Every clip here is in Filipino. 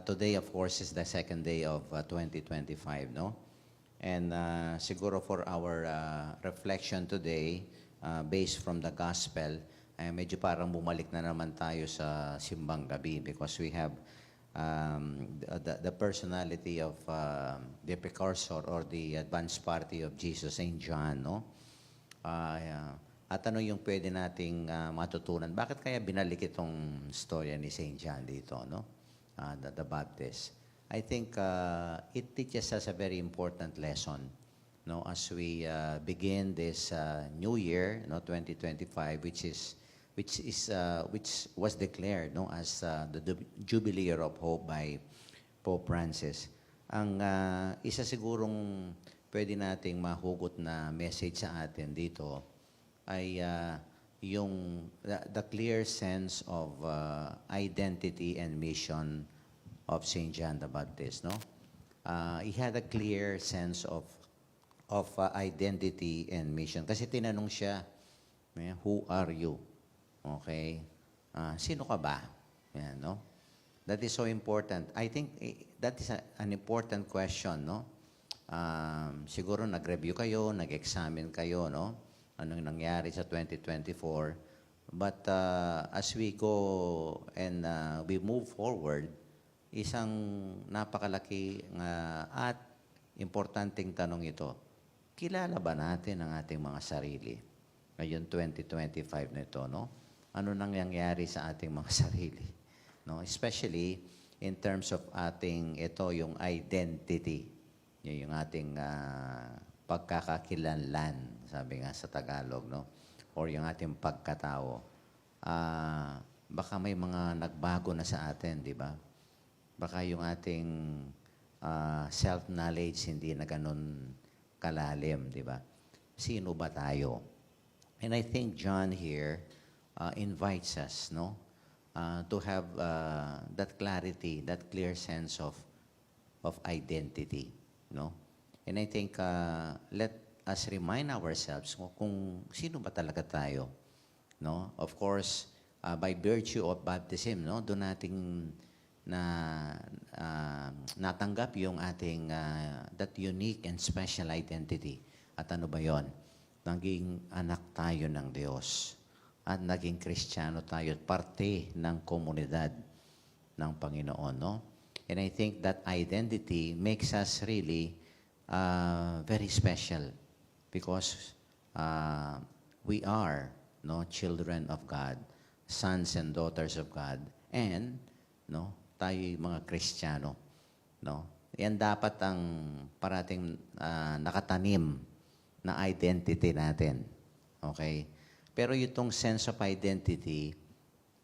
today, of course, is the second day of 2025, no? And siguro for our reflection today, based from the gospel, medyo parang bumalik na naman tayo sa simbang gabi because we have the personality of the precursor or the advanced party of Jesus, Saint John, no? At ano yung pwede nating matutunan? Bakit kaya binalik itong storya ni Saint John dito, no? The Baptist. I think it teaches us a very important lesson, no, as we begin this new year, no, 2025, which was declared, no, as the Jubilee Year of Hope by Pope Francis. Ang isa sigurong pwede nating mahugot na message sa atin dito ay yung the clear sense of identity and mission of Saint John the Baptist, no? He had a clear sense of identity and mission. Kasi tinanong siya, who are you? Okay? Sino ka ba? Yan, no? That is so important. I think that is an important question, no? Siguro nag-review kayo, nag-examine kayo, no? Anong nangyari sa 2024. But as we go and we move forward, isang napakalaki at importanteng tanong ito. Kilala ba natin ang ating mga sarili? Ngayon 2025 na ito, no? Ano nang nangyayari sa ating mga sarili? No? Especially in terms of ating yung identity. Yung ating pagkakakilanlan, sabi nga sa Tagalog, no? Or yung ating pagkatao. Baka may mga nagbago na sa atin, di ba? Baka yung ating self-knowledge hindi na ganun kalalim, di ba? Sino ba tayo? And I think John here invites us, no, to have that clarity, that clear sense of identity, no? And I think let us remind ourselves kung sino ba talaga tayo, no? Of course, by virtue of baptism, no, doon nating natanggap yung ating that unique and special identity. At ano ba yon? Naging anak tayo ng Diyos. At naging Kristiyano tayo. Parte ng komunidad ng Panginoon, no? And I think that identity makes us really very special because we are, no, children of God, sons and daughters of God, and, no, tayo mga Kristiyano, no? Yan dapat ang parating nakatanim na identity natin. Okay? Pero itong sense of identity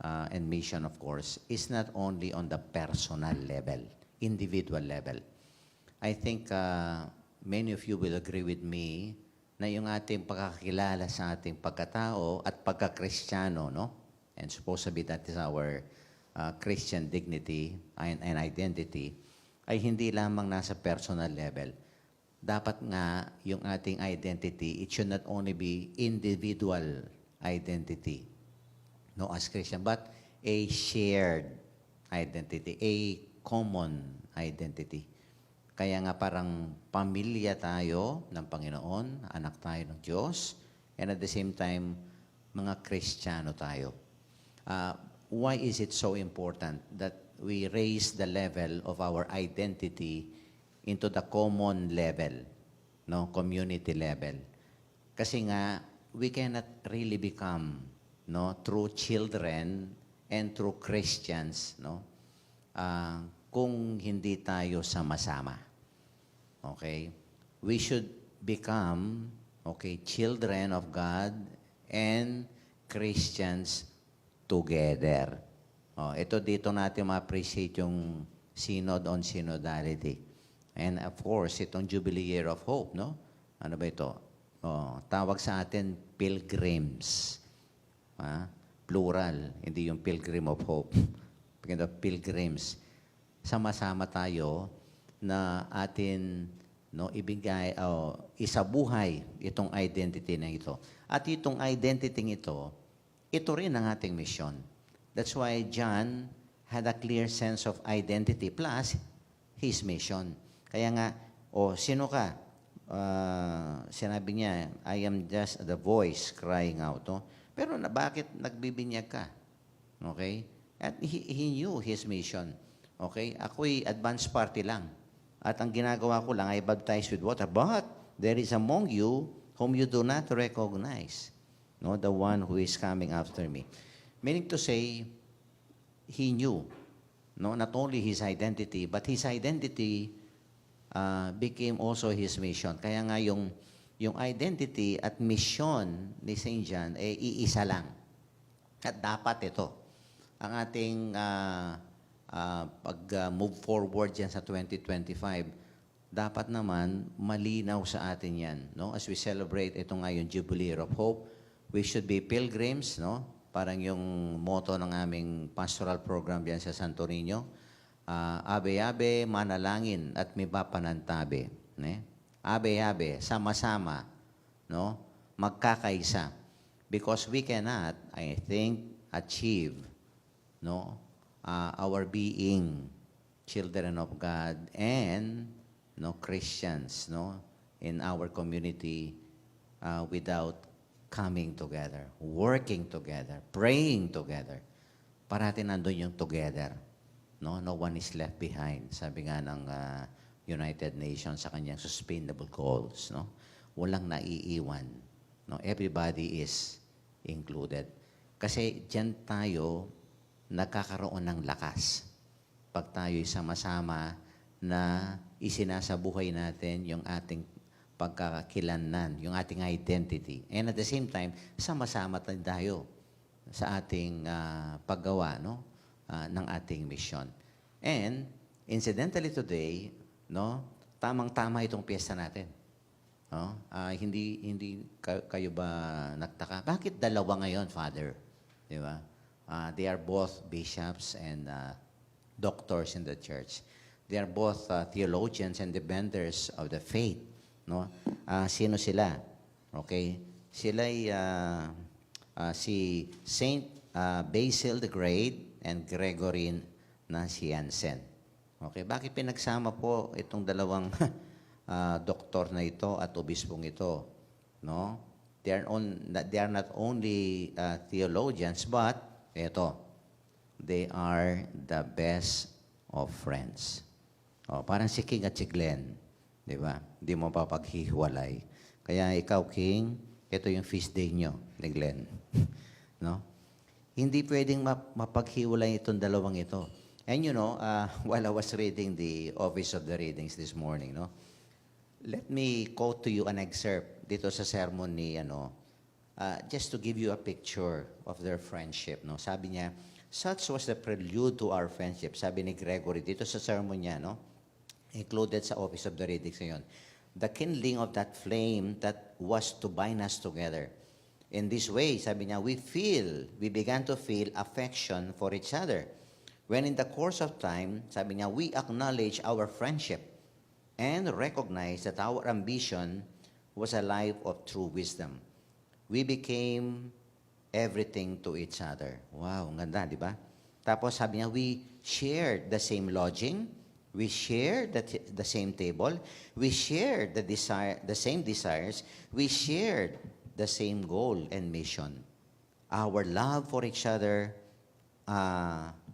and mission, of course, is not only on the personal level, individual level. I think many of you will agree with me na yung ating pagkakilala sa ating pagkatao at pagka-Kristiyano, no? And supposedly that is our Christian dignity and identity, ay hindi lamang nasa personal level. Dapat nga yung ating identity, it should not only be individual identity, no, as Christian, but a shared identity, a common identity. Kaya nga parang pamilya tayo ng Panginoon, anak tayo ng Diyos, and at the same time, mga Kristiyano tayo. Why is it so important that we raise the level of our identity into the common level, no, community level? Kasi nga, we cannot really become, no, true children and true Christians, no, kung hindi tayo sama-sama. Okay? We should become, okay, children of God and Christians together. Ito dito natin ma-appreciate yung synod on synodality. And of course, itong Jubilee Year of Hope, no? Ano ba ito? Tawag sa atin pilgrims. Plural, hindi yung pilgrim of hope. Pilgrims. Sama-sama tayo na atin, no, ibigay, isabuhay itong identity na ito. At itong identity ito rin ang ating mission. That's why John had a clear sense of identity plus his mission. Kaya nga, sino ka? Sinabi niya, I am just the voice crying out. No? Pero bakit nagbibinyag ka? Okay? At he knew his mission. Okay? Ako'y advance party lang. At ang ginagawa ko lang ay baptize with water. But there is among you whom you do not recognize. No, the one who is coming after me. Meaning to say, he knew, no, not only his identity, but his identity became also his mission. Kaya nga yung identity at mission ni St. John ay iisa lang. At dapat ito, ang ating pag-move forward dyan sa 2025, dapat naman malinaw sa atin yan. No? As we celebrate ito nga yung Jubilee of Hope, we should be pilgrims, no? Parang yung motto ng aming pastoral program diyan sa Santo Niño. Abe-abe, manalangin at may papanantabi. Ne? Abe-abe, sama-sama, no? Magkakaisa. Because we cannot, I think, achieve, no? Our being children of God and no Christians, no? In our community without coming together, working together, praying together. Parati nandun yung together. No one is left behind. Sabi nga ng United Nations sa kanyang sustainable goals. No? Walang naiiwan. No? Everybody is included. Kasi diyan tayo nagkakaroon ng lakas. Pag tayo'y sama-sama na isinasabuhay natin yung ating pagkakakilanlan, yung ating identity. And at the same time, sama-sama tayo sa ating paggawa, no? Ng ating mission. And incidentally today, no, tamang-tama itong piyesta natin. No? Hindi kayo ba nagtaka? Bakit dalawa ngayon, Father? Di ba? They are both bishops and doctors in the church. They are both theologians and defenders of the faith. No? Sino sila? Okay? Sila ay si Saint Basil the Great and Gregory Nazianzen. Okay? Bakit pinagsama po itong dalawang doktor na ito at obispong ito? No? They are not only theologians, but they are the best of friends. Parang si King at si Glenn. Di ba? Hindi mo papaghihiwalay. Kaya ikaw, King, ito yung feast day nyo, ni Glenn. No? Hindi pwedeng mapaghiwalay itong dalawang ito. And you know, while I was reading the Office of the Readings this morning, no, let me quote to you an excerpt dito sa sermon ni, just to give you a picture of their friendship. No? Sabi niya, such was the prelude to our friendship. Sabi ni Gregory dito sa sermon niya, no? Included sa Office of the Readings ngayon. The kindling of that flame that was to bind us together. In this way, sabi niya, we began to feel affection for each other. When in the course of time, sabi niya, we acknowledge our friendship and recognize that our ambition was a life of true wisdom. We became everything to each other. Wow, ang ganda, di ba? Tapos sabi niya, we shared the same lodging, we shared the same table, we shared the same desires, we shared the same goal and mission. Our love for each other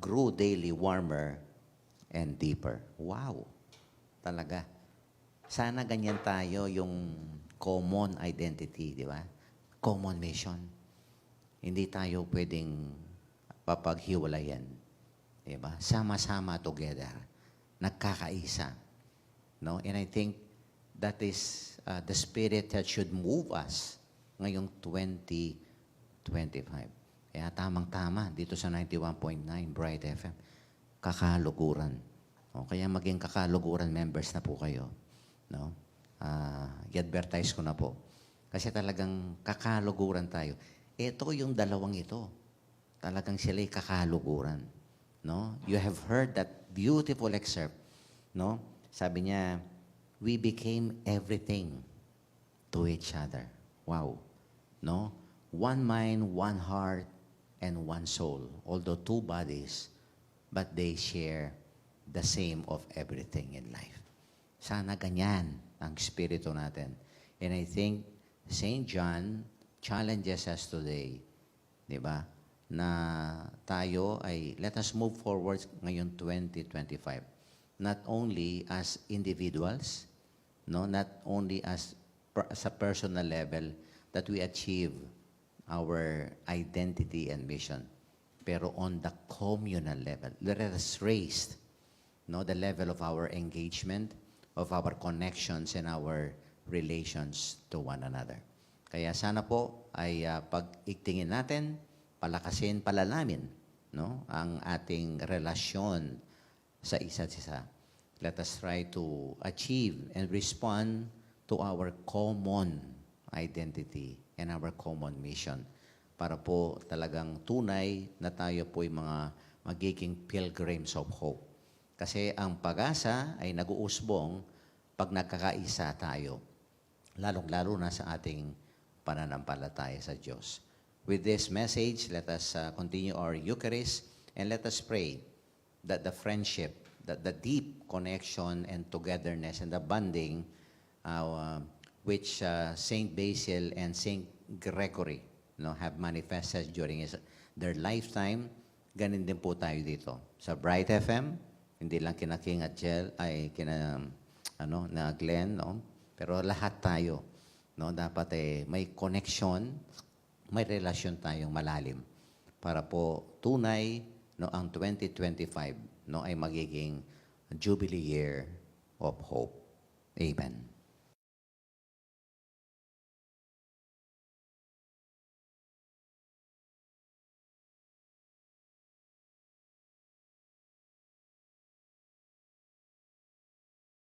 grew daily warmer and deeper. Wow, talaga. Sana ganyan tayo yung common identity, di ba? Common mission. Hindi tayo pwedeng papaghiwalayan. Di ba? Sama-sama together. Nagkakaisa. No? And I think that is the spirit that should move us ngayong 2025. Kaya tamang-tama dito sa 91.9 Bright FM. Kakaluguran. O, kaya maging kakaluguran members na po kayo. No? I-advertise ko na po. Kasi talagang kakaluguran tayo. Ito yung dalawang ito. Talagang sila'y kakaluguran. No? You have heard that beautiful excerpt. No? Sabi niya, we became everything to each other. Wow. No? One mind, one heart, and one soul. Although two bodies, but they share the same of everything in life. Sana ganyan ang spirito natin. And I think St. John challenges us today, di ba? Na tayo ay, let us move forward ngayon 2025. Not only as individuals, no, not only as a personal level that we achieve our identity and mission, pero on the communal level. Let us raise, no, the level of our engagement, of our connections and our relations to one another. Kaya sana po ay pag-igtingin natin, palakasin, palalamin, no, ang ating relasyon sa isa't isa. Let us try to achieve and respond to our common identity and our common mission para po talagang tunay na tayo po ay mga magiging pilgrims of hope. Kasi ang pag-asa ay nag-uusbong pag nagkakaisa tayo, lalong-lalo na sa ating pananampalataya sa Diyos. With this message, let us continue our Eucharist and let us pray that the friendship, that the deep connection and togetherness and the bonding which Saint Basil and Saint Gregory, no, have manifested during their lifetime, ganin din po tayo dito. Sa Bright FM, hindi lang kina King at Jel, ay kina na Glenn, no? Pero lahat tayo, no, dapat may connection, may relasyon tayong malalim para po tunay, no, ang 2025, no, ay magiging Jubilee Year of Hope. Amen.